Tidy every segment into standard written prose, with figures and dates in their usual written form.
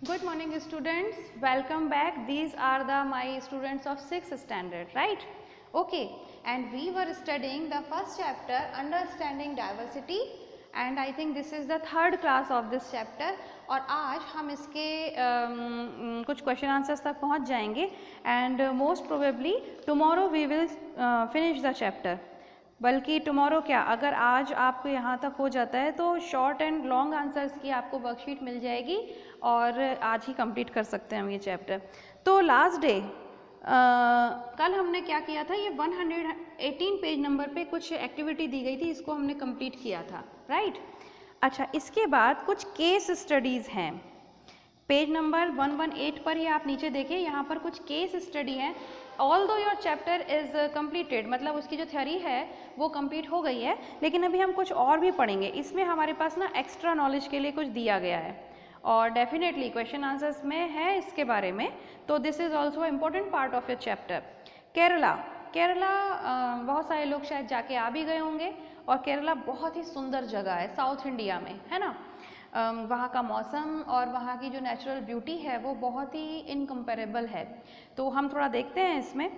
Good morning students, welcome back. These are my students of 6th standard, right? Okay, and we were studying the first chapter, understanding diversity, and I think this is the third class of this chapter. और आज हम इसके कुछ question answers तक पहुंच जाएंगे and most probably tomorrow we will finish the chapter. बल्कि tomorrow क्या, अगर आज आपको यहाँ तक हो जाता है तो शॉर्ट एंड लॉन्ग आंसर्स की आपको वर्कशीट मिल जाएगी और आज ही कंप्लीट कर सकते हैं हम ये चैप्टर. तो लास्ट डे कल हमने क्या किया था, ये 118 पेज नंबर पे कुछ एक्टिविटी दी गई थी, इसको हमने कंप्लीट किया था, राइट? अच्छा, इसके बाद कुछ केस स्टडीज़ हैं. पेज नंबर 118 पर ही आप नीचे देखिए, यहाँ पर कुछ केस स्टडी है. ऑल दो योर चैप्टर इज़ कम्प्लीटेड, मतलब उसकी जो थ्योरी है वो कंप्लीट हो गई है, लेकिन अभी हम कुछ और भी पढ़ेंगे. इसमें हमारे पास ना एक्स्ट्रा नॉलेज के लिए कुछ दिया गया है और डेफिनेटली क्वेश्चन आंसर्स में है इसके बारे में. तो this is also important part of your chapter. Kerala बहुत सारे लोग शायद जाके आ भी गए होंगे और केरला बहुत ही सुंदर जगह है साउथ इंडिया में, है ना. वहाँ का मौसम और वहाँ की जो नेचुरल ब्यूटी है वो बहुत ही इनकम्पेरेबल है. तो हम थोड़ा देखते हैं इसमें.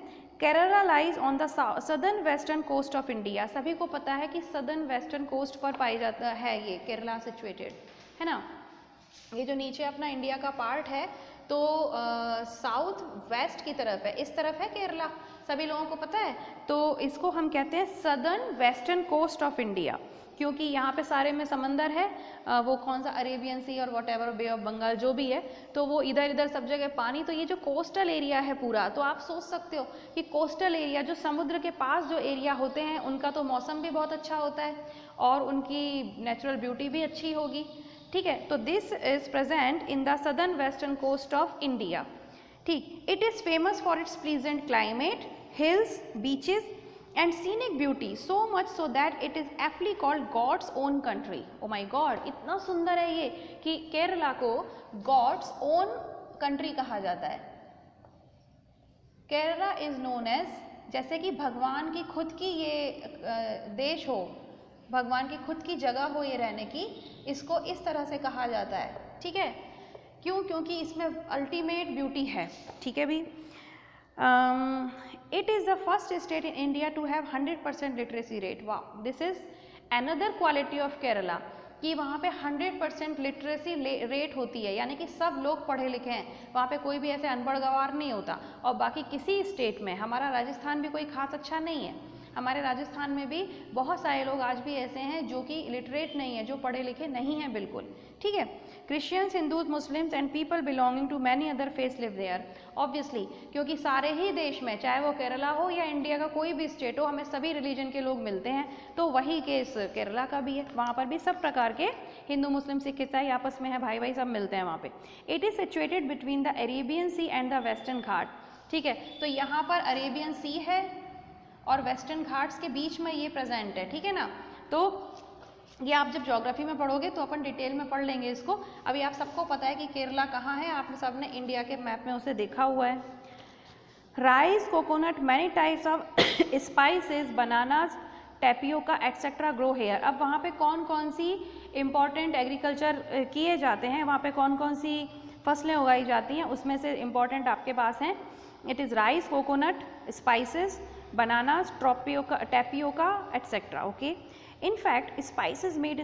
Kerala lies on the southern western coast of India. सभी को पता है कि सदर्न वेस्टर्न कोस्ट पर पाई जाता है ये केरला सिचुएटेड, है ना. ये जो नीचे अपना इंडिया का पार्ट है तो साउथ वेस्ट की तरफ है, इस तरफ है केरला, सभी लोगों को पता है. तो इसको हम कहते हैं southern western coast of India, क्योंकि यहाँ पे सारे में समंदर है. वो कौन सा अरेबियन सी और whatever, bay of Bengal जो भी है, तो वो इधर इधर सब जगह पानी. तो ये जो कोस्टल एरिया है पूरा, तो आप सोच सकते हो कि कोस्टल एरिया जो समुद्र के पास जो एरिया होते हैं उनका तो मौसम भी बहुत अच्छा होता है और उनकी नेचुरल ब्यूटी भी अच्छी होगी, ठीक है. तो this is present in the southern western coast of India, ठीक. It is famous for its pleasant climate, hills, beaches and scenic beauty, so much so that it is aptly called God's own country. Oh my God, इतना सुंदर है ये कि केरला को God's own country कहा जाता है. केरला is known as, जैसे कि भगवान की खुद की ये देश हो, भगवान की खुद की जगह हो ये रहने की, इसको इस तरह से कहा जाता है, ठीक है. क्यों? क्योंकि इसमें अल्टीमेट ब्यूटी है, ठीक है भी. It is the first state in India to have 100% literacy rate. Wow, this is another quality of Kerala कि वहाँ पे 100% लिटरेसी रेट होती है, यानी कि सब लोग पढ़े लिखे हैं, वहाँ पे कोई भी ऐसे अनपढ़ गवार नहीं होता. और बाकी किसी स्टेट में, हमारा राजस्थान भी कोई खास अच्छा नहीं है, हमारे राजस्थान में भी बहुत सारे लोग आज भी ऐसे हैं जो कि लिटरेट नहीं है, जो पढ़े लिखे नहीं हैं बिल्कुल, ठीक है. Christians, Hindus, Muslims and people belonging to many other faith live there. Obviously, क्योंकि सारे ही देश में, चाहे वो केरला हो या इंडिया का कोई भी स्टेट हो, हमें सभी रिलीजन के लोग मिलते हैं. तो वही केस केरला का भी है, वहाँ पर भी सब प्रकार के हिंदू, मुस्लिम, सिख, ईसाई आपस में है, भाई भाई सब मिलते हैं वहाँ पे. It is situated between the Arabian sea and the western ghat, ठीक है. तो यहाँ पर अरेबियन सी है और वेस्टर्न घाट्स के बीच में ये प्रेजेंट है, ठीक है ना. तो ये आप जब ज्योग्राफी में पढ़ोगे तो अपन डिटेल में पढ़ लेंगे इसको. अभी आप सबको पता है कि केरला कहाँ है, आप सब ने इंडिया के मैप में उसे देखा हुआ है. Rice, coconut, many types of spices, bananas, tapioca etcetera grow here. अब वहाँ पे कौन कौन सी इम्पॉर्टेंट एग्रीकल्चर किए जाते हैं, वहाँ पे कौन कौन सी फसलें उगाई जाती हैं, उसमें से इम्पॉर्टेंट आपके पास हैं. It is rice, coconut, spices, bananas, tapioca, etc. Okay. In fact, spices made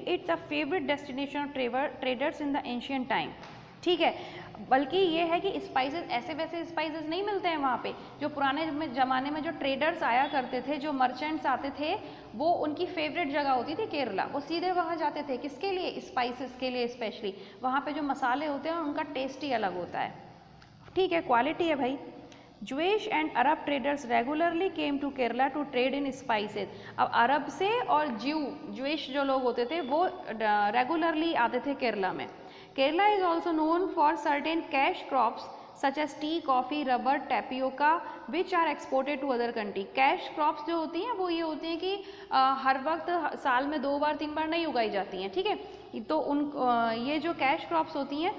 it the favorite destination of traders in the ancient time. ठीक है. बल्कि ये है कि स्पाइसेस ऐसे वैसे स्पाइसेस नहीं मिलते हैं वहाँ पे. जो पुराने ज़माने में जो ट्रेडर्स आया करते थे, जो मर्चेंट्स आते थे, वो उनकी फेवरेट जगह होती थी केरला. वो सीधे वहाँ जाते थे, किसके लिए? स्पाइसेस के लिए स्पेशली. वहाँ पे जो मसाले होते हैं उनका टेस्ट ही अलग होता है, ठीक है, क्वालिटी है भाई. Jewish and Arab traders regularly came to Kerala to trade in spices. अब अरब से और Jewish जो लोग होते थे वो रेगुलरली आते थे केरला में. Kerala is also known for certain cash crops such as tea, coffee, rubber, tapioca which are exported to other country. Cash crops जो होती हैं वो ये होती हैं कि हर वक्त साल में 2 बार 3 बार नहीं उगाई जाती हैं, ठीक है. तो ये जो कैश क्रॉप्स होती हैं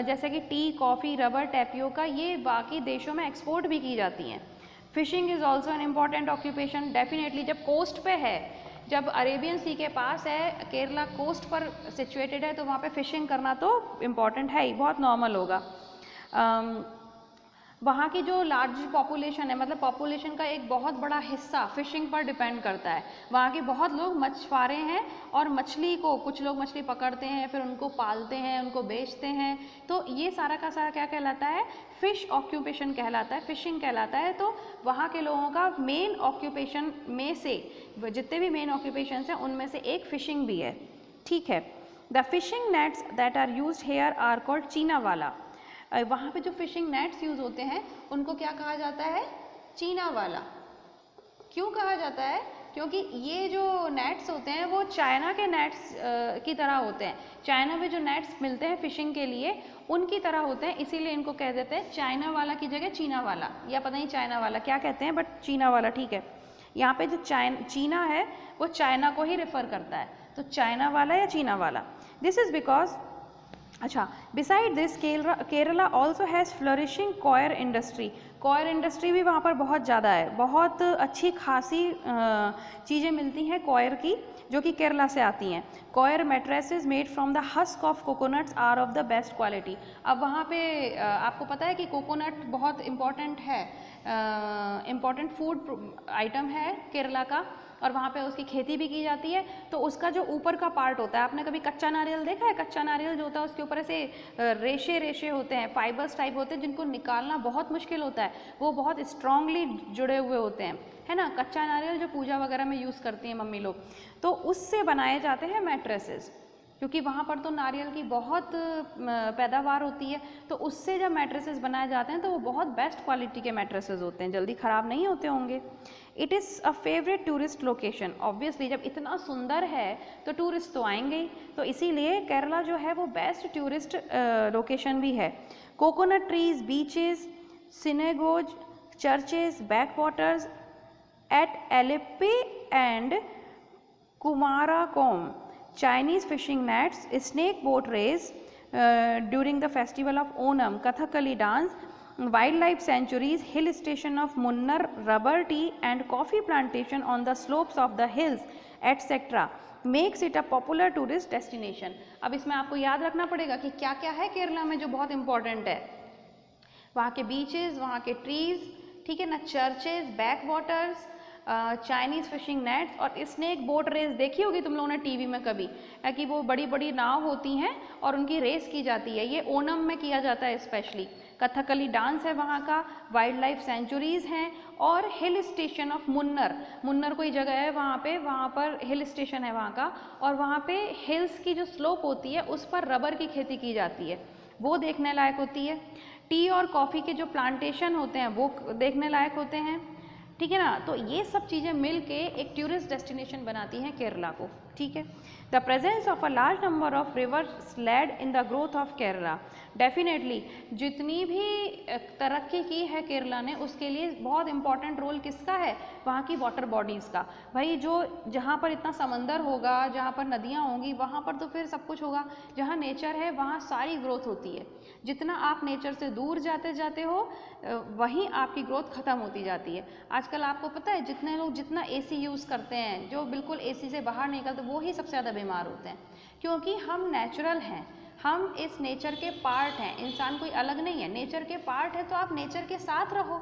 जैसे कि टी, कॉफ़ी, रबर, टैपियोका, ये बाकी देशों में एक्सपोर्ट भी की जाती हैं. Fishing is also an important occupation. Definitely जब कोस्ट पे है, जब अरेबियन सी के पास है, केरला कोस्ट पर सिचुएटेड है, तो वहाँ पे फिशिंग करना तो इम्पॉर्टेंट है ही, बहुत नॉर्मल होगा। वहाँ की जो लार्ज पॉपुलेशन है, मतलब पॉपुलेशन का एक बहुत बड़ा हिस्सा फिशिंग पर डिपेंड करता है। वहाँ के बहुत लोग मछुआरे हैं और मछली को, कुछ लोग मछली पकड़ते हैं, फिर उनको पालते हैं, उनको बेचते हैं, तो ये सारा का सारा क्या कहलाता है, फिश ऑक्यूपेशन कहलाता है, फिशिंग कहलाता है। तो वहाँ के लोगों का मेन ऑक्यूपेशन में से, जितने भी मेन ऑक्यूपेशन हैं उनमें से एक फिशिंग भी है, ठीक है। The fishing nets that are used here are called cheena vala. वहाँ पे जो फिशिंग नेट्स यूज़ होते हैं उनको क्या कहा जाता है, चीना वाला। क्यों कहा जाता है, क्योंकि ये जो नेट्स होते हैं वो चाइना के नेट्स की तरह होते हैं। चाइना में जो नेट्स मिलते हैं फिशिंग के लिए उनकी तरह होते हैं, इसीलिए इनको कह देते हैं चाइना वाला की जगह चीना वाला, या पता नहीं चाइना वाला क्या कहते हैं, बट चीना वाला ठीक है। यहाँ पे जो चीना है वो चाइना को ही रेफर करता है, तो चाइना वाला या चीना वाला। दिस इज़ बिकॉज, अच्छा, beside this Kerala also has flourishing coir industry. Coir industry भी वहाँ पर बहुत ज़्यादा है, बहुत अच्छी खासी चीज़ें मिलती हैं कॉयर की, जो कि केरला से आती हैं। Coir mattresses made from the husk of coconuts are of the best quality. अब वहाँ पे आपको पता है कि कोकोनट बहुत इम्पॉर्टेंट है, इम्पॉर्टेंट फूड आइटम है केरला का, और वहाँ पे उसकी खेती भी की जाती है। तो उसका जो ऊपर का पार्ट होता है, आपने कभी कच्चा नारियल देखा है? कच्चा नारियल जो होता है उसके ऊपर ऐसे रेशे रेशे होते हैं, फाइबर्स टाइप होते हैं, जिनको निकालना बहुत मुश्किल होता है, वो बहुत स्ट्रांगली जुड़े हुए होते हैं, है ना। कच्चा नारियल जो पूजा वगैरह में यूज़ करती हैं मम्मी लोग, तो उससे बनाए जाते हैं मैट्रेसेस, क्योंकि वहाँ पर तो नारियल की बहुत पैदावार होती है, तो उससे जब मैट्रेसेस बनाए जाते हैं तो वो बहुत बेस्ट क्वालिटी के मैट्रेसेस होते हैं, जल्दी ख़राब नहीं होते होंगे। It is a favourite tourist location. Obviously जब इतना सुंदर है तो टूरिस्ट तो आएंगे ही, तो इसीलिए केरला जो है वो बेस्ट टूरिस्ट लोकेशन भी है। Coconut trees, beaches, synagogues, churches, backwaters at Alleppey and Kumarakom, Chinese fishing nets, snake boat race during the festival of Onam, Kathakali dance, wildlife sanctuaries, hill station of Munnar, rubber tea and coffee plantation on the slopes of the hills, etc. makes it a popular tourist destination. अब इसमें आपको याद रखना पड़ेगा कि क्या क्या है केरला में जो बहुत इंपॉर्टेंट है। वहाँ के बीचेस, वहाँ के ट्रीज, ठीक है ना, churches, back waters, Chinese fishing nets और स्नेक बोट रेस देखी होगी तुम लोगों ने टीवी में कभी, कि वो बड़ी बड़ी नाव होती हैं और उनकी रेस की जाती है, ये ओणम में किया जाता है स्पेशली। कथकली डांस है वहाँ का, वाइल्ड लाइफ सेंचुरीज़ हैं, और hill station of Munnar, Munnar कोई जगह है वहाँ पे, वहाँ पर हिल स्टेशन है वहाँ का, और वहाँ पे हिल्स की जो स्लोप होती है उस पर रबर की खेती की जाती है, वो देखने लायक होती है। टी और कॉफ़ी के जो प्लांटेशन होते हैं वो देखने लायक होते हैं, ठीक है ना। तो ये सब चीज़ें मिल के एक टूरिस्ट डेस्टिनेशन बनाती हैं केरला को, ठीक है। The presence of a large number of rivers led in the growth of Kerala. Definitely जितनी भी तरक्की की है केरला ने, उसके लिए बहुत इंपॉर्टेंट रोल किसका है, वहाँ की वाटर बॉडीज़ का। भाई जो जहाँ पर इतना समंदर होगा, जहाँ पर नदियाँ होंगी, वहाँ पर तो फिर सब कुछ होगा। जहाँ नेचर है वहाँ सारी ग्रोथ होती है। जितना आप नेचर से दूर जाते जाते हो वहीं आपकी ग्रोथ ख़त्म होती जाती है। आजकल आपको पता है जितने लोग जितना एसी यूज़ करते हैं, जो बिल्कुल एसी से बाहर निकलते, वो ही सबसे ज़्यादा बीमार होते हैं, क्योंकि हम नेचुरल हैं, हम इस नेचर के पार्ट हैं। इंसान कोई अलग नहीं है, नेचर के पार्ट है, तो आप नेचर के साथ रहो।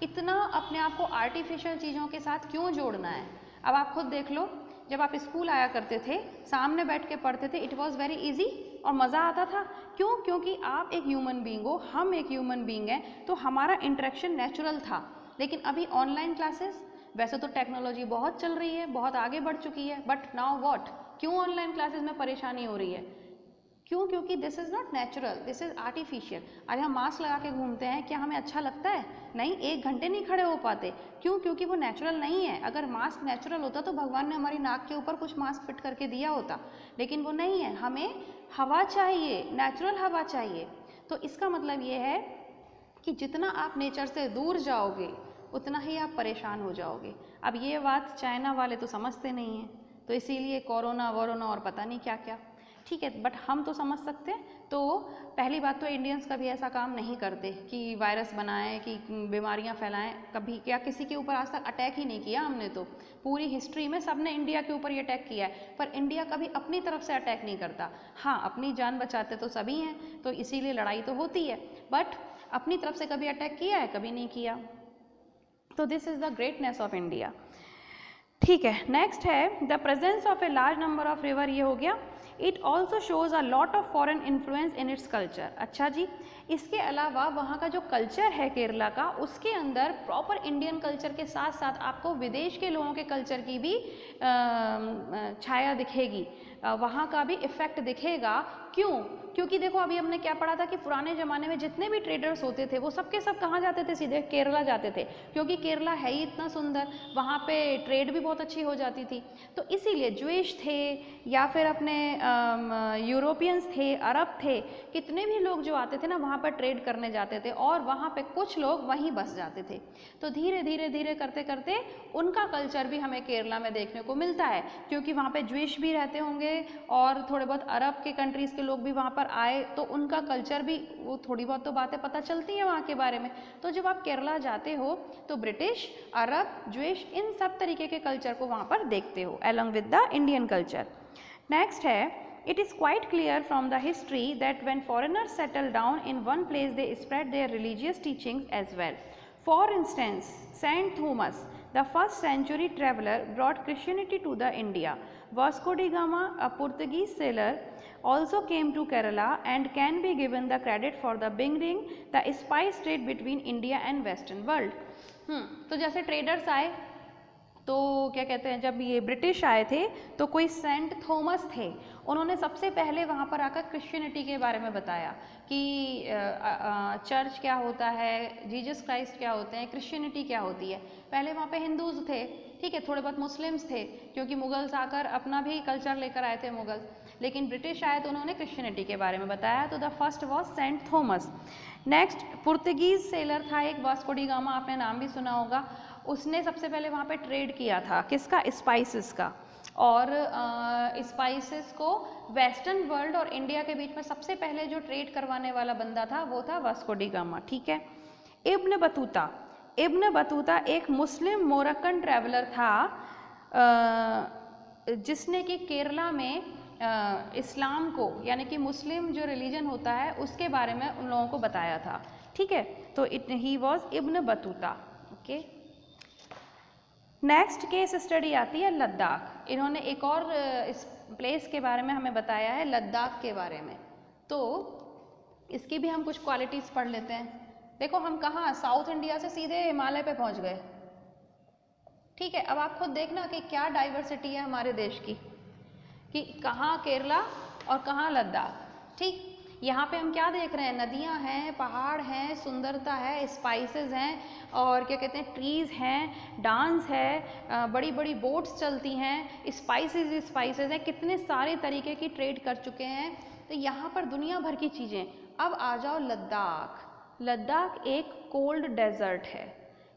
इतना अपने आप को आर्टिफिशियल चीज़ों के साथ क्यों जोड़ना है। अब आप खुद देख लो, जब आप स्कूल आया करते थे, सामने बैठ के पढ़ते थे, इट वॉज़ वेरी ईजी और मज़ा आता था। क्यों? क्योंकि आप एक ह्यूमन बीइंग हो, हम एक ह्यूमन बीइंग हैं, तो हमारा इंटरेक्शन नेचुरल था। लेकिन अभी ऑनलाइन क्लासेस, वैसे तो टेक्नोलॉजी बहुत चल रही है, बहुत आगे बढ़ चुकी है, बट नाउ व्हाट, क्यों ऑनलाइन क्लासेस में परेशानी हो रही है? क्यों? क्योंकि this is not natural, this is artificial. आज हम मास्क लगा के घूमते हैं, क्या हमें अच्छा लगता है? नहीं, 1 घंटे नहीं खड़े हो पाते। क्यों? क्योंकि वो नेचुरल नहीं है। अगर मास्क नेचुरल होता तो भगवान ने हमारी नाक के ऊपर कुछ मास्क फिट करके दिया होता, लेकिन वो नहीं है। हमें हवा चाहिए, नेचुरल हवा चाहिए। तो इसका मतलब ये है कि जितना आप नेचर से दूर जाओगे उतना ही आप परेशान हो जाओगे। अब ये बात चाइना वाले तो समझते नहीं हैं, तो इसीलिए कोरोना वोरोना और पता नहीं क्या क्या। ठीक है, बट हम तो समझ सकते हैं। तो पहली बात तो इंडियंस कभी ऐसा काम नहीं करते कि वायरस बनाएं, कि बीमारियां फैलाएं, कभी क्या किसी के ऊपर आज तक अटैक ही नहीं किया हमने। तो पूरी हिस्ट्री में सबने इंडिया के ऊपर ये अटैक किया है, पर इंडिया कभी अपनी तरफ से अटैक नहीं करता। हाँ, अपनी जान बचाते तो सभी हैं, तो इसीलिए लड़ाई तो होती है, बट अपनी तरफ से कभी अटैक किया है? कभी नहीं किया। तो this is the greatness of India. ठीक है, नेक्स्ट है the presence of a large number of river, ये हो गया। It also shows a lot of foreign influence in its culture. अच्छा जी, इसके अलावा वहाँ का जो कल्चर है केरला का, उसके अंदर प्रॉपर इंडियन कल्चर के साथ साथ आपको विदेश के लोगों के कल्चर की भी छाया दिखेगी, वहाँ का भी इफेक्ट दिखेगा। क्यों? क्योंकि देखो अभी हमने क्या पढ़ा था कि पुराने ज़माने में जितने भी ट्रेडर्स होते थे वो सब के सब कहाँ जाते थे? सीधे केरला जाते थे, क्योंकि केरला है ही इतना सुंदर, वहाँ पे ट्रेड भी बहुत अच्छी हो जाती थी। तो इसीलिए ज्विश थे या फिर अपने यूरोपियंस थे, अरब थे, कितने भी लोग जो आते थे ना वहाँ पर ट्रेड करने जाते थे, और वहाँ पे कुछ लोग वहीं बस जाते थे। तो धीरे धीरे धीरे करते करते उनका कल्चर भी हमें केरला में देखने को मिलता है, क्योंकि वहाँ पे ज्विश भी रहते होंगे और थोड़े बहुत अरब के कंट्रीज़ के लोग भी वहाँ पर आए, तो उनका कल्चर भी, वो थोड़ी बहुत तो बातें पता चलती हैं वहाँ के बारे में। तो जब आप केरला जाते हो तो ब्रिटिश, अरब, ज्विश, इन सब तरीके के कल्चर को वहाँ पर देखते हो along with the Indian culture. Next है it is quite clear from the history that when foreigners settle down in one place they spread their religious teachings as well. For instance, Saint Thomas, the first century traveler, brought Christianity to the India. Vasco da Gama, a Portuguese sailor, also came to Kerala and can be given the credit for the beginning the spice trade between India and Western world. तो जैसे traders आए, तो क्या कहते हैं, जब ये British आए थे तो कोई सेंट थॉमस थे, उन्होंने सबसे पहले वहाँ पर आकर क्रिश्चियनिटी के बारे में बताया कि चर्च क्या होता है, जीसस क्राइस्ट क्या होते हैं, क्रिश्चियनिटी क्या होती है। पहले वहाँ पे हिंदूज थे, ठीक है, थोड़े बहुत मुस्लिम्स थे, क्योंकि मुगल्स आकर अपना भी कल्चर लेकर आए थे मुगल, लेकिन ब्रिटिश आए तो उन्होंने क्रिश्चियनिटी के बारे में बताया। तो the first was sent Thomas. Next Portuguese seller था एक, वास्को डी गामा, आपने नाम भी सुना होगा, उसने सबसे पहले वहाँ पे ट्रेड किया था, किसका? स्पाइसेस का। और स्पाइसेस को वेस्टर्न वर्ल्ड और इंडिया के बीच में सबसे पहले जो ट्रेड करवाने वाला बंदा था वो था वास्को डी गामा, ठीक है। इब्न बतूता, इब्न बतूता एक मुस्लिम मोरक्कन ट्रैवलर था, जिसने कि केरला में इस्लाम को, यानी कि मुस्लिम जो रिलीजन होता है उसके बारे में उन लोगों को बताया था, ठीक है। तो he was Ibn Battuta, okay. Next case study आती है लद्दाख। इन्होंने एक और इस प्लेस के बारे में हमें बताया है, लद्दाख के बारे में। तो इसकी भी हम कुछ क्वालिटीज़ पढ़ लेते हैं। देखो हम कहाँ, साउथ इंडिया से सीधे हिमालय पे पहुँच गए, ठीक है। अब आप खुद देखना कि क्या डाइवर्सिटी है हमारे देश की, कि कहाँ केरला और कहाँ लद्दाख, ठीक। यहाँ पे हम क्या देख रहे हैं? नदियाँ हैं, पहाड़ हैं, सुंदरता है, स्पाइसेस हैं, और क्या कहते हैं, ट्रीज़ हैं, डांस है, बड़ी बड़ी बोट्स चलती हैं, स्पाइसेस स्पाइसेस हैं, कितने सारे तरीके की ट्रेड कर चुके हैं। तो यहाँ पर दुनिया भर की चीज़ें। अब आ जाओ लद्दाख। लद्दाख एक कोल्ड डेजर्ट है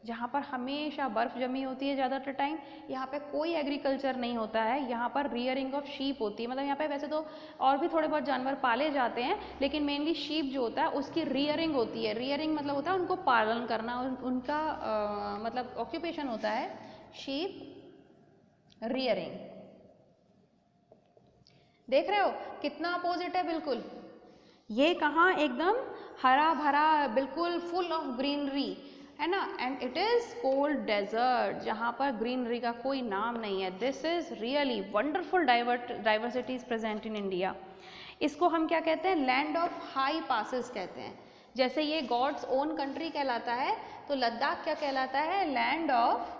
जहाँ पर हमेशा बर्फ़ जमी होती है ज़्यादातर टाइम। यहाँ पे कोई एग्रीकल्चर नहीं होता है, यहाँ पर रियरिंग ऑफ शीप होती है। मतलब यहाँ पे वैसे तो और भी थोड़े बहुत जानवर पाले जाते हैं, लेकिन मेनली शीप जो होता है उसकी रियरिंग होती है। रियरिंग मतलब होता है उनको पालन करना, उनका मतलब ऑक्यूपेशन होता है शीप रियरिंग। देख रहे हो कितना अपोजिट है बिल्कुल। ये कहाँ एकदम हरा भरा, बिल्कुल फुल ऑफ ग्रीनरी है ना, and it is cold desert जहाँ पर ग्रीनरी का कोई नाम नहीं है। This is really wonderful diversities present in India. इसको हम क्या कहते हैं? लैंड ऑफ हाई पासेस कहते हैं। जैसे ये गॉड्स ओन कंट्री कहलाता है, तो लद्दाख क्या कहलाता है? लैंड ऑफ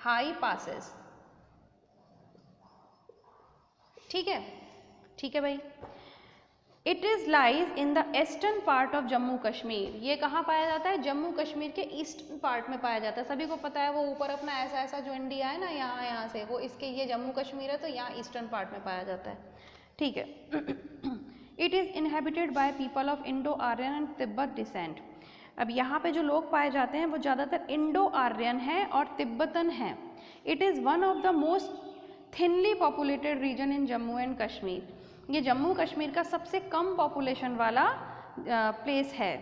हाई पासेस, ठीक है, ठीक है भाई। It is lies in the eastern part of Jammu Kashmir. ये कहाँ पाया जाता है? जम्मू कश्मीर के ईस्टर्न पार्ट में पाया जाता है। सभी को पता है वो ऊपर अपना ऐसा ऐसा जो इंडिया है ना, यहाँ से वो इसके, ये जम्मू कश्मीर है, तो यहाँ ईस्टर्न पार्ट में पाया जाता है, ठीक है। It is inhabited by people of Indo Aryan and Tibet descent. अब यहाँ पे जो लोग पाए जाते हैं वो ज़्यादातर इंडो आर्यन हैं और तिब्बतन हैं। It is one of the most thinly populated region in Jammu and Kashmir, ये जम्मू कश्मीर का सबसे कम पॉपुलेशन वाला प्लेस है।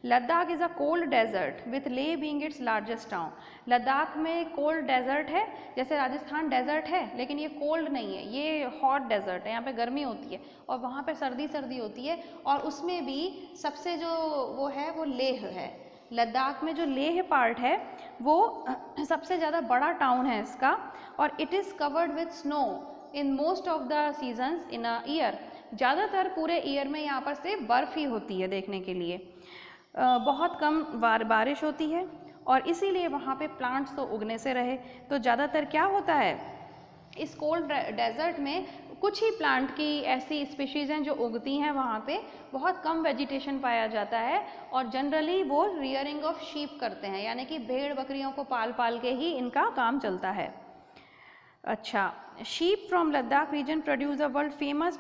Ladakh is a cold desert with Leh being its largest town, Ladakh में कोल्ड डेजर्ट है, जैसे राजस्थान डेजर्ट है लेकिन ये कोल्ड नहीं है, ये हॉट डेजर्ट है, यहाँ पे गर्मी होती है और वहाँ पे सर्दी सर्दी होती है। और उसमें भी सबसे जो वो है वो लेह है, लद्दाख में जो लेह पार्ट है वो सबसे ज़्यादा बड़ा टाउन है इसका, और it is covered with snow in most of the seasons in a year, ज़्यादातर पूरे ईयर में यहाँ पर से बर्फ़ ही होती है देखने के लिए। बहुत कम बारिश होती है और इसीलिए वहाँ पे प्लांट्स तो उगने से रहे। तो ज़्यादातर क्या होता है इस कोल्ड डेजर्ट में, कुछ ही प्लांट की ऐसी स्पीशीज़ हैं जो उगती हैं वहाँ पे, बहुत कम वेजिटेशन पाया जाता है और जनरली वो रियरिंग ऑफ शीप करते हैं, यानी कि भेड़ बकरियों को पाल पाल के ही इनका काम चलता है। अच्छा, sheep from Ladakh region produce a world famous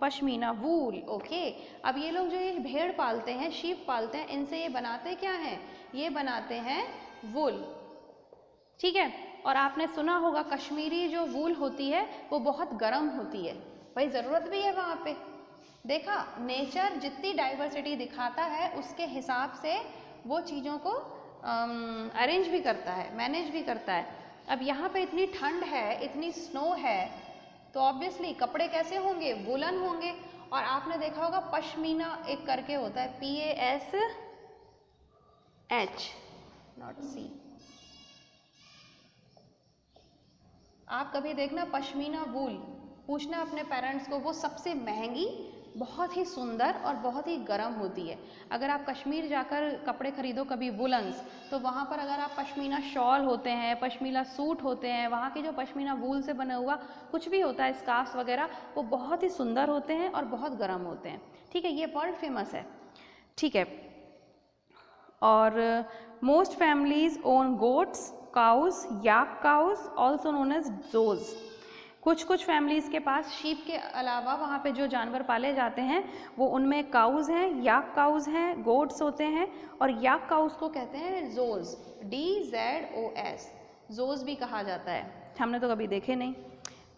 pashmina wool. Okay, अब ये लोग जो ये भेड़ पालते हैं, शीप पालते हैं, इनसे ये बनाते क्या हैं, ये बनाते हैं वूल, ठीक है। और आपने सुना होगा कश्मीरी जो वूल होती है वो बहुत गर्म होती है, भाई ज़रूरत भी है वहाँ पे। देखा, नेचर जितनी डाइवर्सिटी दिखाता है उसके हिसाब से वो चीज़ों को अरेंज भी करता है, मैनेज भी करता है। अब यहाँ पे इतनी ठंड है, इतनी स्नो है, तो ऑब्वियसली कपड़े कैसे होंगे, वुलन होंगे। और आपने देखा होगा पश्मीना एक करके होता है, PASH नॉट C। आप कभी देखना पश्मीना वूल, पूछना अपने पेरेंट्स को, वो सबसे महंगी, बहुत ही सुंदर और बहुत ही गर्म होती है। अगर आप कश्मीर जाकर कपड़े खरीदो कभी वुलन्स, तो वहाँ पर अगर आप पश्मीना शॉल होते हैं, पश्मीना सूट होते हैं, वहाँ की जो पश्मीना वूल से बना हुआ कुछ भी होता है, स्कार्फ्स वगैरह, वो बहुत ही सुंदर होते हैं और बहुत गर्म होते हैं, ठीक है। ये वर्ल्ड फेमस है, ठीक है। और most families own goats, cows, yak cows also known as dzos. कुछ फैमिलीज़ के पास शीप के अलावा वहाँ पे जो जानवर पाले जाते हैं वो उनमें काउज़ हैं, याक काउज़ हैं, गोट्स होते हैं, और याक काउज़ को कहते हैं जोज़, DZOS, जोज़ भी कहा जाता है, हमने तो कभी देखे नहीं।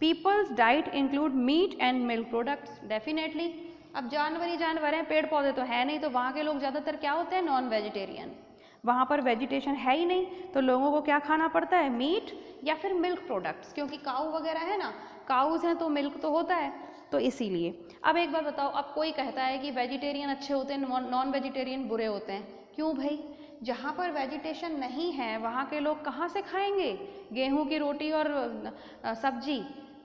People's diet include meat and milk products, definitely. अब जानवर ही जानवर हैं, पेड़ पौधे तो है नहीं, तो वहाँ के लोग ज़्यादातर क्या होते हैं, नॉन वेजिटेरियन। वहाँ पर वेजिटेशन है ही नहीं, तो लोगों को क्या खाना पड़ता है, मीट या फिर मिल्क प्रोडक्ट्स, क्योंकि काऊ वगैरह है ना, काउज़ हैं तो मिल्क तो होता है, तो इसीलिए। अब एक बात बताओ, अब कोई कहता है कि वेजिटेरियन अच्छे होते हैं, नॉन वेजिटेरियन बुरे होते हैं, क्यों भाई? जहाँ पर वेजिटेशन नहीं है वहाँ के लोग कहाँ से खाएंगे गेहूँ की रोटी और सब्जी,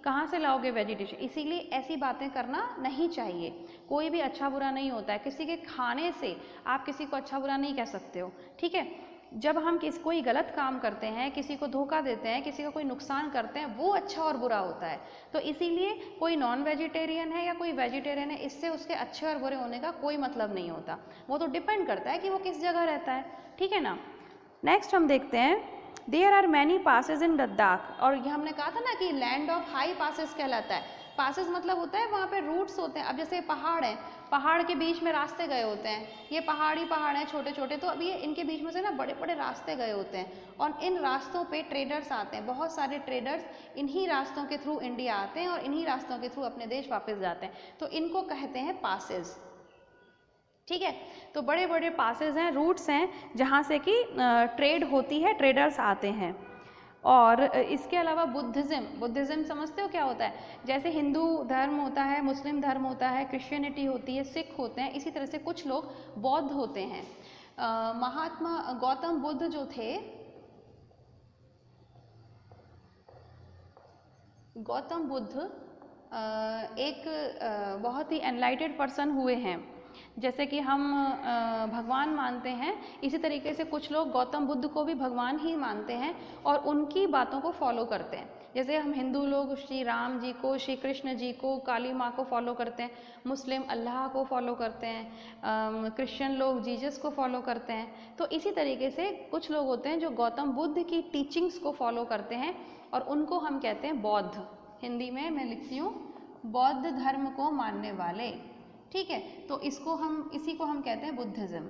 कहाँ से लाओगे वेजिटेशन? इसीलिए ऐसी बातें करना नहीं चाहिए। कोई भी अच्छा बुरा नहीं होता है, किसी के खाने से आप किसी को अच्छा बुरा नहीं कह सकते हो, ठीक है। जब हम कोई गलत काम करते हैं, किसी को धोखा देते हैं, किसी का कोई नुकसान करते हैं, वो अच्छा और बुरा होता है। तो इसीलिए कोई नॉन वेजिटेरियन है या कोई वेजिटेरियन है, इससे उसके अच्छे और बुरे होने का कोई मतलब नहीं होता, वो तो डिपेंड करता है कि वो किस जगह रहता है, ठीक है ना। नेक्स्ट हम देखते हैं, देयर आर मैनी पासेज इन लद्दाख, और ये हमने कहा था ना कि लैंड ऑफ हाई पासेस कहलाता है। पासेस मतलब होता है वहाँ पे रूट्स होते हैं। अब जैसे पहाड़ हैं, पहाड़ के बीच में रास्ते गए होते हैं, ये पहाड़ी पहाड़ हैं छोटे छोटे, तो अभी इनके बीच में से ना बड़े बड़े रास्ते गए होते हैं, और इन रास्तों पे ट्रेडर्स आते हैं, बहुत सारे ट्रेडर्स इन्हीं रास्तों के थ्रू इंडिया आते हैं और इन्हीं रास्तों के थ्रू अपने देश वापस जाते हैं, तो इनको कहते हैं पासेज, ठीक है। तो बड़े बड़े पासेज हैं, रूट्स हैं, जहाँ से कि ट्रेड होती है, ट्रेडर्स आते हैं। और इसके अलावा बुद्धिज़्म समझते हो क्या होता है? जैसे हिंदू धर्म होता है, मुस्लिम धर्म होता है, क्रिश्चियनिटी होती है, सिख होते हैं, इसी तरह से कुछ लोग बौद्ध होते हैं। महात्मा गौतम बुद्ध जो थे, गौतम बुद्ध एक बहुत ही एनलाइटेड पर्सन हुए हैं। जैसे कि हम भगवान मानते हैं, इसी तरीके से कुछ लोग गौतम बुद्ध को भी भगवान ही मानते हैं और उनकी बातों को फॉलो करते हैं। जैसे हम हिंदू लोग श्री राम जी को, श्री कृष्ण जी को, काली माँ को फॉलो करते हैं, मुस्लिम अल्लाह को फॉलो करते हैं, क्रिश्चियन लोग जीसस को फॉलो करते हैं। तो इसी तरीके से कुछ लोग होते हैं जो गौतम बुद्ध की टीचिंग्स को फॉलो करते हैं और उनको हम कहते हैं बौद्ध। हिंदी में मैं लिखती हूँ बौद्ध धर्म को मानने वाले, ठीक है। तो इसी को हम कहते हैं बुद्धिज्म,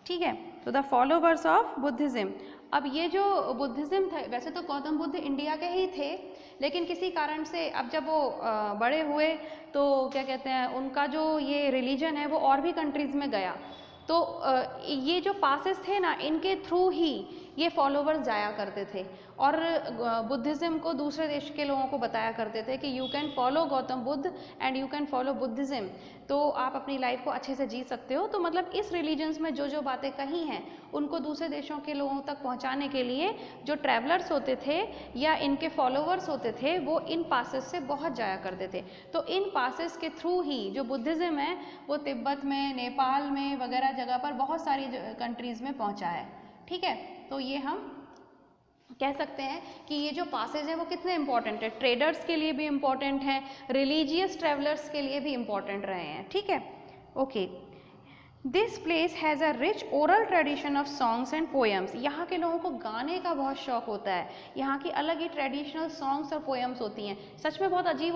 ठीक है। तो द फॉलोवर्स ऑफ बुद्धिज़्म। अब ये जो बुद्धिज़्म थे, वैसे तो गौतम बुद्ध इंडिया के ही थे, लेकिन किसी कारण से अब जब वो बड़े हुए तो क्या कहते हैं, उनका जो ये रिलीजन है वो और भी कंट्रीज़ में गया। तो ये जो पासेस थे ना, इनके थ्रू ही ये फॉलोवर्स जाया करते थे और बुद्धिज़्म को दूसरे देश के लोगों को बताया करते थे कि you can follow Gautam Buddha and you can follow Buddhism, तो आप अपनी लाइफ को अच्छे से जी सकते हो। तो मतलब इस रिलीजन्स में जो जो बातें कही हैं उनको दूसरे देशों के लोगों तक पहुंचाने के लिए जो ट्रैवलर्स होते थे या इनके फॉलोवर्स होते थे वो इन पासेस से बहुत जाया करते थे। तो इन पासेस के थ्रू ही जो बुद्धिज़्म है वो तिब्बत में, नेपाल में वगैरह जगह पर बहुत सारी कंट्रीज़ में पहुंचा है। ठीक है, तो ये हम कह सकते हैं कि ये जो पासेज हैं वो कितने इंपॉर्टेंट है, ट्रेडर्स के लिए भी इम्पॉर्टेंट हैं, रिलीजियस ट्रैवलर्स के लिए भी इम्पॉर्टेंट रहे हैं। ठीक है, okay. This place has a rich oral tradition of songs and poems. यहाँ के लोगों को गाने का बहुत शौक होता है, यहाँ की अलग ही ट्रेडिशनल सॉन्ग्स और पोएम्स होती हैं, सच में बहुत अजीब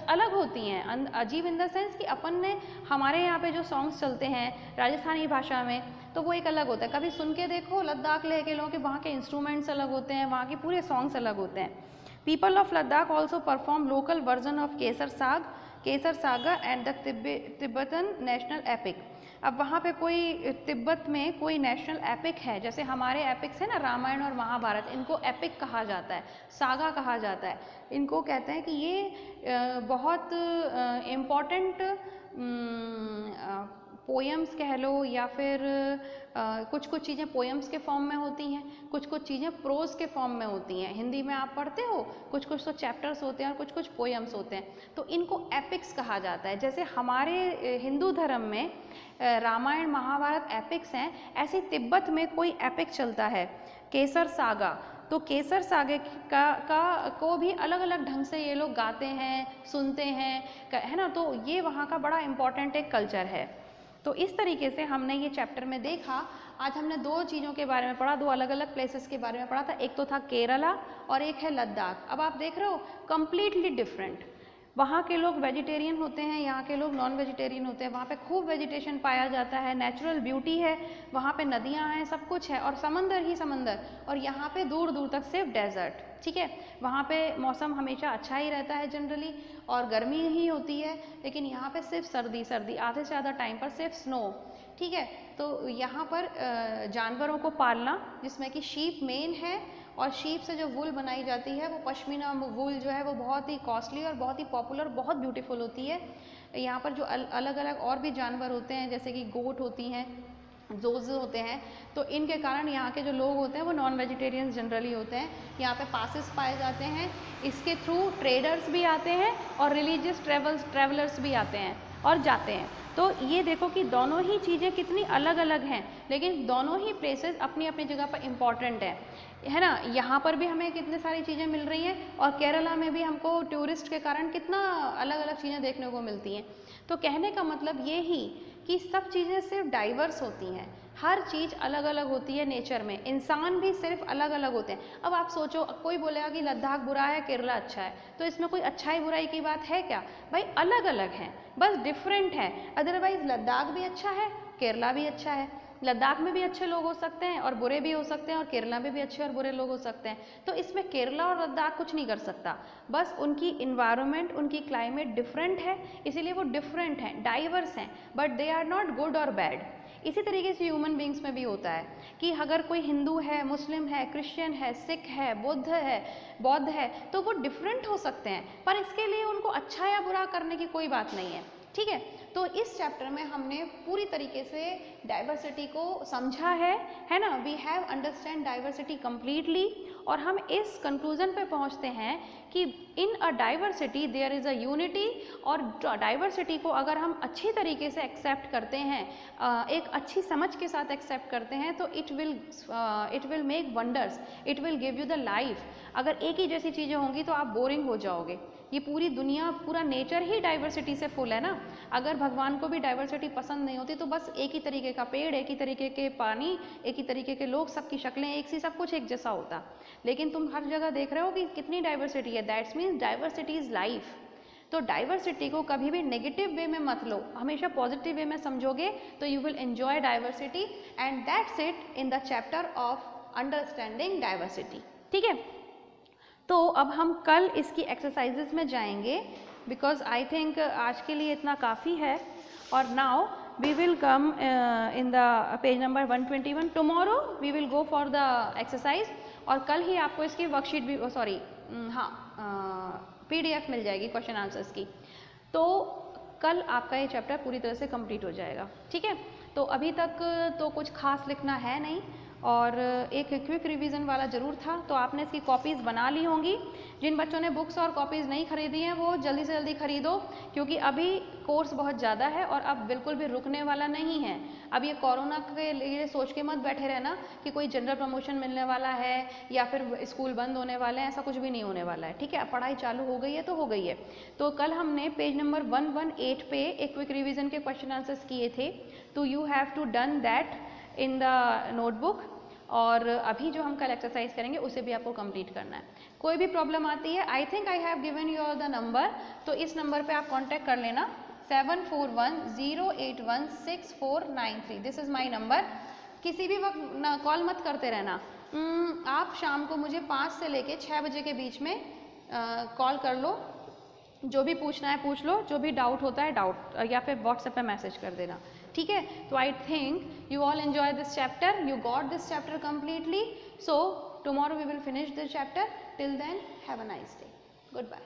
अलग होती हैं। अजीब इन द सेंस कि अपन ने हमारे यहाँ पे जो सॉन्ग्स चलते हैं राजस्थानी भाषा में तो वो एक अलग होता है, कभी सुन के देखो लद्दाख लेह के लोगों के, वहाँ के इंस्ट्रूमेंट्स अलग होते हैं, वहाँ के पूरे सॉन्ग्स अलग होते हैं। People of Ladakh also perform local version of Kesar saga and the Tibetan national epic. अब वहाँ पे कोई तिब्बत में कोई नेशनल एपिक है, जैसे हमारे एपिक्स है ना रामायण और महाभारत, इनको एपिक कहा जाता है, सागा कहा जाता है। इनको कहते हैं कि ये बहुत इम्पॉर्टेंट पोएम्स कह लो या फिर कुछ कुछ चीज़ें पोएम्स के फॉर्म में होती हैं, कुछ कुछ चीज़ें प्रोज के फॉर्म में होती हैं। हिंदी में आप पढ़ते हो, कुछ कुछ तो चैप्टर्स होते हैं और कुछ कुछ पोएम्स होते हैं, तो इनको एपिक्स कहा जाता है। जैसे हमारे हिंदू धर्म में रामायण महाभारत एपिक्स हैं, ऐसे तिब्बत में कोई एपिक चलता है केसर सागा, तो केसर सागे को भी अलग अलग ढंग से ये लोग गाते हैं, सुनते हैं, है ना। तो ये वहाँ का बड़ा इम्पॉर्टेंट एक कल्चर है। तो इस तरीके से हमने ये चैप्टर में देखा। आज हमने दो चीज़ों के बारे में पढ़ा, दो अलग अलग प्लेसेस के बारे में पढ़ा था, एक तो था केरला और एक है लद्दाख। अब आप देख रहे हो कंप्लीटली डिफरेंट, वहाँ के लोग वेजिटेरियन होते हैं, यहाँ के लोग नॉन वेजिटेरियन होते हैं। वहाँ पे खूब वेजिटेशन पाया जाता है, नेचुरल ब्यूटी है, वहाँ पे नदियाँ हैं, सब कुछ है और समंदर ही समंदर, और यहाँ पे दूर दूर तक सिर्फ डेजर्ट। ठीक है, वहाँ पे मौसम हमेशा अच्छा ही रहता है जनरली और गर्मी ही होती है, लेकिन यहाँ पे सिर्फ सर्दी सर्दी, आधे से ज़्यादा टाइम पर सिर्फ स्नो। ठीक है, तो यहाँ पर जानवरों को पालना, जिसमें कि शीप मेन है, और शीप से जो वूल बनाई जाती है वो पश्मीना वूल जो है वो बहुत ही कॉस्टली और बहुत ही पॉपुलर, बहुत ब्यूटीफुल होती है। यहाँ पर जो अलग अलग और भी जानवर होते हैं, जैसे कि गोट होती हैं, जोज होते हैं, तो इनके कारण यहाँ के जो लोग होते हैं वो नॉन वेजिटेरियंस जनरली होते हैं। यहाँ पे पासेस पाए जाते हैं, इसके थ्रू ट्रेडर्स भी आते हैं और रिलीजियस ट्रैवलर्स भी आते हैं और जाते हैं। तो ये देखो कि दोनों ही चीज़ें कितनी अलग अलग हैं, लेकिन दोनों ही प्लेसेस अपनी अपनी जगह पर इम्पॉर्टेंट है ना। यहाँ पर भी हमें कितनी सारी चीज़ें मिल रही हैं और केरला में भी हमको टूरिस्ट के कारण कितना अलग अलग चीज़ें देखने को मिलती हैं। तो कहने का मतलब ये ही कि सब चीज़ें सिर्फ डाइवर्स होती हैं, हर चीज़ अलग अलग होती है नेचर में, इंसान भी सिर्फ अलग अलग होते हैं। अब आप सोचो, कोई बोलेगा कि लद्दाख बुरा है, केरला अच्छा है, तो इसमें कोई अच्छाई बुराई की बात है क्या भाई? अलग अलग हैं, बस डिफरेंट है। अदरवाइज लद्दाख भी अच्छा है, केरला भी अच्छा है, लद्दाख में भी अच्छे लोग हो सकते हैं और बुरे भी हो सकते हैं, और केरला में भी अच्छे और बुरे लोग हो सकते हैं। तो इसमें केरला और लद्दाख कुछ नहीं कर सकता, बस उनकी इन्वायरमेंट, उनकी क्लाइमेट डिफरेंट है, इसीलिए वो डिफरेंट हैं, डाइवर्स हैं, but they are not good और बैड। इसी तरीके से ह्यूमन बींग्स में भी होता है कि अगर कोई हिंदू है, मुस्लिम है, क्रिश्चियन है, सिख है, बौद्ध है, तो वो डिफरेंट हो सकते हैं, पर इसके लिए उनको अच्छा या बुरा करने की कोई बात नहीं है। ठीक है, तो इस चैप्टर में हमने पूरी तरीके से डाइवर्सिटी को समझा है ना। We have understand diversity completely, और हम इस कंक्लूजन पे पहुंचते हैं कि in a diversity there is a unity, और डाइवर्सिटी को अगर हम अच्छी तरीके से एक्सेप्ट करते हैं, एक अच्छी समझ के साथ एक्सेप्ट करते हैं, तो it will make wonders, it will give you the life. अगर एक ही जैसी चीज़ें होंगी तो आप बोरिंग हो जाओगे। ये पूरी दुनिया, पूरा नेचर ही डाइवर्सिटी से फुल है ना। अगर भगवान को भी डाइवर्सिटी पसंद नहीं होती तो बस एक ही तरीके का पेड़, एक ही तरीके के पानी, एक ही तरीके के लोग, सबकी शक्लें एक सी, सब कुछ एक जैसा होता। लेकिन तुम हर जगह देख रहे हो कि कितनी डाइवर्सिटी है, that's means diversity is life. तो डाइवर्सिटी को कभी भी नेगेटिव वे में मत लो, हमेशा पॉजिटिव वे में समझोगे तो you will enjoy diversity and that's it in the chapter of understanding diversity. ठीक है, तो अब हम कल इसकी एक्सरसाइजेस में जाएंगे बिकॉज आई थिंक आज के लिए इतना काफ़ी है। और now we will come in the page number 121. tomorrow we will go for the exercise और कल ही आपको इसकी वर्कशीट भी सॉरी हाँ PDF मिल जाएगी क्वेश्चन आंसर्स की। तो कल आपका ये चैप्टर पूरी तरह से कंप्लीट हो जाएगा। ठीक है, तो अभी तक तो कुछ खास लिखना है नहीं और एक क्विक रिवीजन वाला ज़रूर था, तो आपने इसकी कॉपीज़ बना ली होंगी। जिन बच्चों ने बुक्स और कॉपीज़ नहीं खरीदी हैं वो जल्दी से जल्दी खरीदो, क्योंकि अभी कोर्स बहुत ज़्यादा है और अब बिल्कुल भी रुकने वाला नहीं है। अब ये कोरोना के लिए सोच के मत बैठे रहना कि कोई जनरल प्रमोशन मिलने वाला है या फिर स्कूल बंद होने वाले हैं, ऐसा कुछ भी नहीं होने वाला है। ठीक है, पढ़ाई चालू हो गई है तो हो गई है। तो कल हमने पेज नंबर 118 पे एक क्विक रिवीजन के क्वेश्चन आंसर्स किए थे, तो you have to done that in the notebook. और अभी जो हम कल एक्सरसाइज करेंगे उसे भी आपको कंप्लीट करना है। कोई भी प्रॉब्लम आती है, I think I have given you all the number, तो इस नंबर पे आप कांटेक्ट कर लेना 7410816493। This is my number. किसी भी वक्त कॉल मत करते रहना। आप शाम को मुझे 5 से लेके 6 बजे के बीच में कॉल कर लो, जो भी पूछना है पूछ लो, जो भी डाउट होता है डाउट, या फिर व्हाट्सएप पे मैसेज कर देना। ठीक है, तो I think you all enjoy this chapter, you got this chapter completely, so tomorrow we will finish this chapter. Till then, have a nice day. Goodbye.